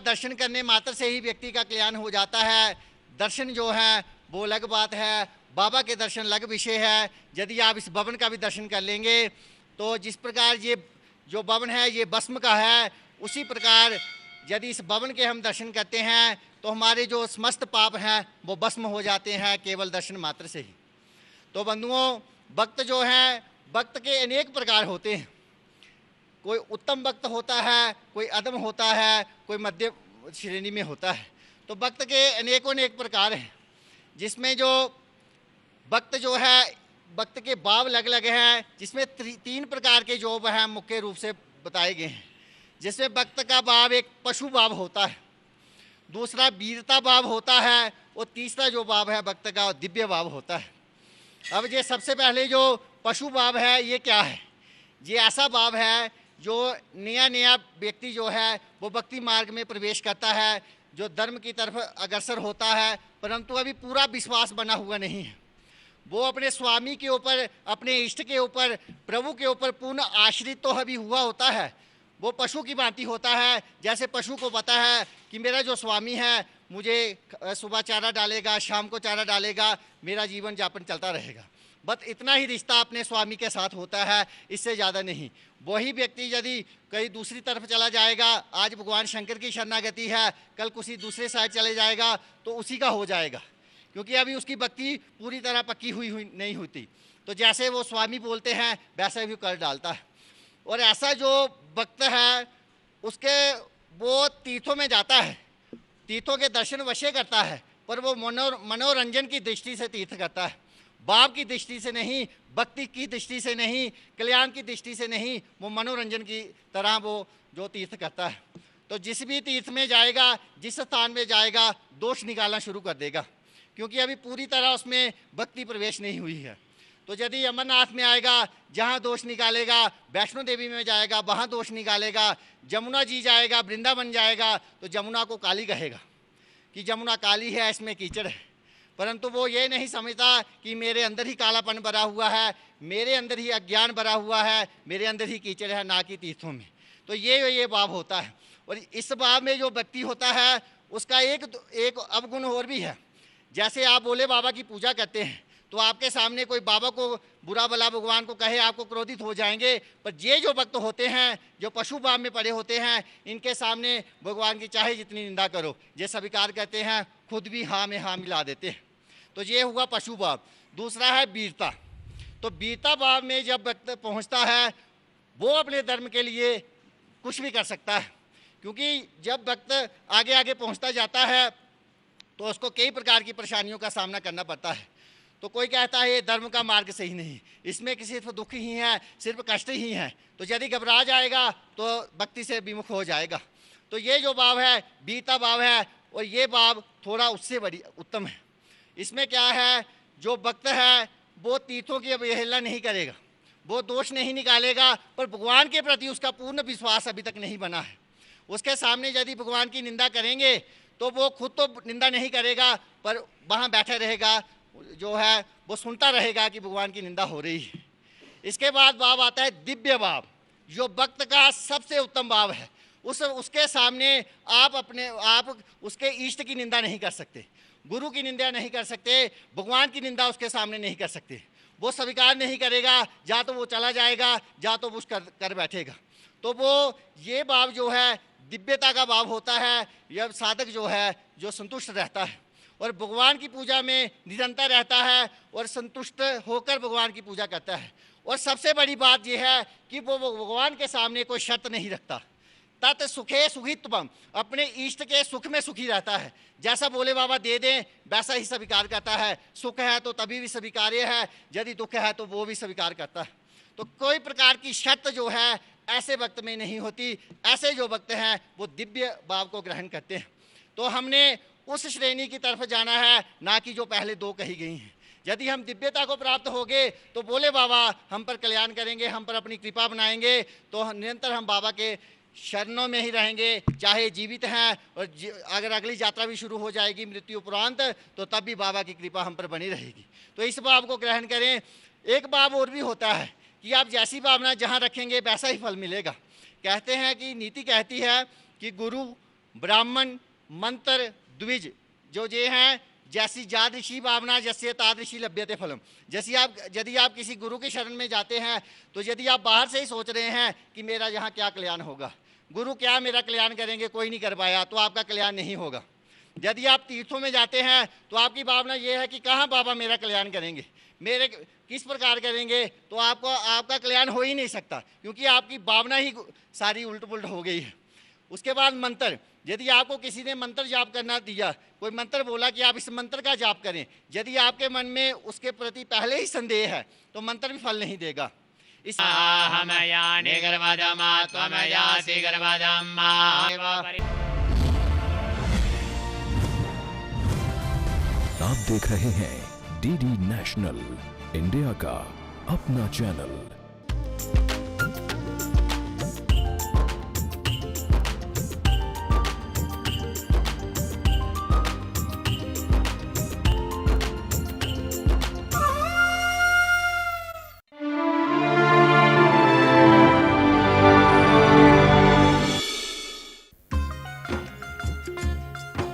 दर्शन करने मात्र से ही व्यक्ति का कल्याण हो जाता है। दर्शन जो है वो अलग बात है, बाबा के दर्शन अलग विषय है। यदि आप इस भवन का भी दर्शन कर लेंगे तो जिस प्रकार ये जो भवन है ये भस्म का है, उसी प्रकार यदि इस भवन के हम दर्शन करते हैं तो हमारे जो समस्त पाप हैं वो भस्म हो जाते हैं केवल दर्शन मात्र से ही। तो बंधुओं, भक्त जो हैं, भक्त के अनेक प्रकार होते हैं। कोई उत्तम भक्त होता है, कोई अधम होता है, कोई मध्य श्रेणी में होता है। तो भक्त के अनेकों अनेक प्रकार हैं, जिसमें जो भक्त जो है, भक्त के भाव अलग अलग हैं, जिसमें 3 प्रकार के जो हैं मुख्य रूप से बताए गए हैं। जिसमें भक्त का भाव एक पशु भाव होता है, दूसरा वीरता भाव होता है, और तीसरा जो भाव है भक्त का दिव्य भाव होता है। अब ये सबसे पहले जो पशु भाव है ये क्या है? ये ऐसा भाव है जो नया नया व्यक्ति जो है वो भक्ति मार्ग में प्रवेश करता है, जो धर्म की तरफ अग्रसर होता है, परंतु अभी पूरा विश्वास बना हुआ नहीं है। वो अपने स्वामी के ऊपर, अपने इष्ट के ऊपर, प्रभु के ऊपर पूर्ण आश्रित तो अभी हुआ होता है। वो पशु की भांति होता है। जैसे पशु को पता है कि मेरा जो स्वामी है मुझे सुबह चारा डालेगा, शाम को चारा डालेगा, मेरा जीवन यापन चलता रहेगा, बस इतना ही रिश्ता अपने स्वामी के साथ होता है, इससे ज़्यादा नहीं। वही व्यक्ति यदि कहीं दूसरी तरफ चला जाएगा, आज भगवान शंकर की शरणागति है, कल किसी दूसरे साइड चले जाएगा तो उसी का हो जाएगा, क्योंकि अभी उसकी भक्ति पूरी तरह पक्की हुई नहीं होती। तो जैसे वो स्वामी बोलते हैं वैसा भी कर डालता है। और ऐसा जो भक्त है उसके वो तीर्थों में जाता है, तीर्थों के दर्शन अवश्य करता है, पर वो मनोरंजन की दृष्टि से तीर्थ करता है, भाव की दृष्टि से नहीं, भक्ति की दृष्टि से नहीं, कल्याण की दृष्टि से नहीं, वो मनोरंजन की तरह वो जो तीर्थ करता है। तो जिस भी तीर्थ में जाएगा, जिस स्थान में जाएगा, दोष निकालना शुरू कर देगा, क्योंकि अभी पूरी तरह उसमें भक्ति प्रवेश नहीं हुई है। तो यदि अमरनाथ में आएगा, जहाँ दोष निकालेगा, वैष्णो देवी में जाएगा वहाँ दोष निकालेगा, जमुना जी जाएगा, वृंदावन जाएगा तो जमुना को काली कहेगा कि जमुना काली है, इसमें कीचड़ है। परंतु वो ये नहीं समझता कि मेरे अंदर ही कालापन भरा हुआ है, मेरे अंदर ही अज्ञान भरा हुआ है, मेरे अंदर ही कीचड़ है, ना कि तीर्थों में। तो ये भाव होता है। और इस भाव में जो व्यक्ति होता है उसका एक अवगुण और भी है। जैसे आप भोले बाबा की पूजा करते हैं तो आपके सामने कोई बाबा को बुरा भला भगवान को कहे, आपको क्रोधित हो जाएंगे। पर ये जो भक्त होते हैं, जो पशु भाव में पड़े होते हैं, इनके सामने भगवान की चाहे जितनी निंदा करो, ये स्वीकार करते हैं, खुद भी हाँ में हाँ मिला देते हैं। तो ये हुआ पशु भाव। दूसरा है वीरता। तो वीरता भाव में जब भक्त पहुँचता है वो अपने धर्म के लिए कुछ भी कर सकता है, क्योंकि जब भक्त आगे आगे पहुँचता जाता है तो उसको कई प्रकार की परेशानियों का सामना करना पड़ता है। तो कोई कहता है ये धर्म का मार्ग सही नहीं, इसमें कि सिर्फ दुख ही है, सिर्फ कष्ट ही है। तो यदि घबरा जाएगा तो भक्ति से विमुख हो जाएगा। तो ये जो भाव है वीरता भाव है, और ये भाव थोड़ा उससे बड़ी उत्तम है। इसमें क्या है, जो भक्त है वो तीर्थों की अवहेलना नहीं करेगा, वो दोष नहीं निकालेगा, पर भगवान के प्रति उसका पूर्ण विश्वास अभी तक नहीं बना है। उसके सामने यदि भगवान की निंदा करेंगे तो वो खुद तो निंदा नहीं करेगा, पर वहाँ बैठा रहेगा, जो है वो सुनता रहेगा कि भगवान की निंदा हो रही है। इसके बाद भाव आता है दिव्य भाव, जो भक्त का सबसे उत्तम भाव है। उसके सामने आप उसके इष्ट की निंदा नहीं कर सकते, गुरु की निंदा नहीं कर सकते, भगवान की निंदा उसके सामने नहीं कर सकते। वो स्वीकार नहीं करेगा, या तो वो चला जाएगा या तो वो कर बैठेगा। तो वो ये भाव जो है दिव्यता का भाव होता है। यह साधक जो है जो संतुष्ट रहता है और भगवान की पूजा में निरंतर रहता है और संतुष्ट होकर भगवान की पूजा करता है। और सबसे बड़ी बात यह है कि वो भगवान के सामने कोई शर्त नहीं रखता। तत् सुखे सुखित्वम, अपने इष्ट के सुख में सुखी रहता है। जैसा बोले बाबा दे दें वैसा ही स्वीकार करता है। सुख है तो तभी भी स्वीकार्य है, यदि दुख है तो वो भी स्वीकार करता है। तो कोई प्रकार की शर्त जो है ऐसे भक्त में नहीं होती। ऐसे जो भक्त हैं वो दिव्य भाव को ग्रहण करते हैं। तो हमने उस श्रेणी की तरफ जाना है, ना कि जो पहले दो कही गई हैं। यदि हम दिव्यता को प्राप्त हो गए तो बोले बाबा हम पर कल्याण करेंगे, हम पर अपनी कृपा बनाएंगे, तो निरंतर हम बाबा के शरणों में ही रहेंगे, चाहे जीवित हैं। और अगर अगली यात्रा भी शुरू हो जाएगी मृत्यु उपरांत, तो तब भी बाबा की कृपा हम पर बनी रहेगी। तो इस भाव को ग्रहण करें। एक भाव और भी होता है कि आप जैसी भावना जहाँ रखेंगे वैसा ही फल मिलेगा। कहते हैं कि नीति कहती है कि गुरु ब्राह्मण मंत्र द्विज जो ये हैं, जैसी जादृशी भावना जैसे तादृशी लभ्यते फलम। जैसे यदि आप किसी गुरु के शरण में जाते हैं तो यदि आप बाहर से ही सोच रहे हैं कि मेरा यहाँ क्या कल्याण होगा, गुरु क्या मेरा कल्याण करेंगे, कोई नहीं कर पाया, तो आपका कल्याण नहीं होगा। यदि आप तीर्थों में जाते हैं तो आपकी भावना ये है कि कहाँ बाबा मेरा कल्याण करेंगे, मेरे किस प्रकार करेंगे, तो आपका कल्याण हो ही नहीं सकता, क्योंकि आपकी भावना ही सारी उल्ट पुल्ट हो गई है। उसके बाद मंत्र, यदि आपको किसी ने मंत्र जाप करना दिया, कोई मंत्र बोला कि आप इस मंत्र का जाप करें, यदि आपके मन में उसके प्रति पहले ही संदेह है तो मंत्र भी फल नहीं देगा। इस आप देख रहे हैं डीडी नेशनल, इंडिया का अपना चैनल।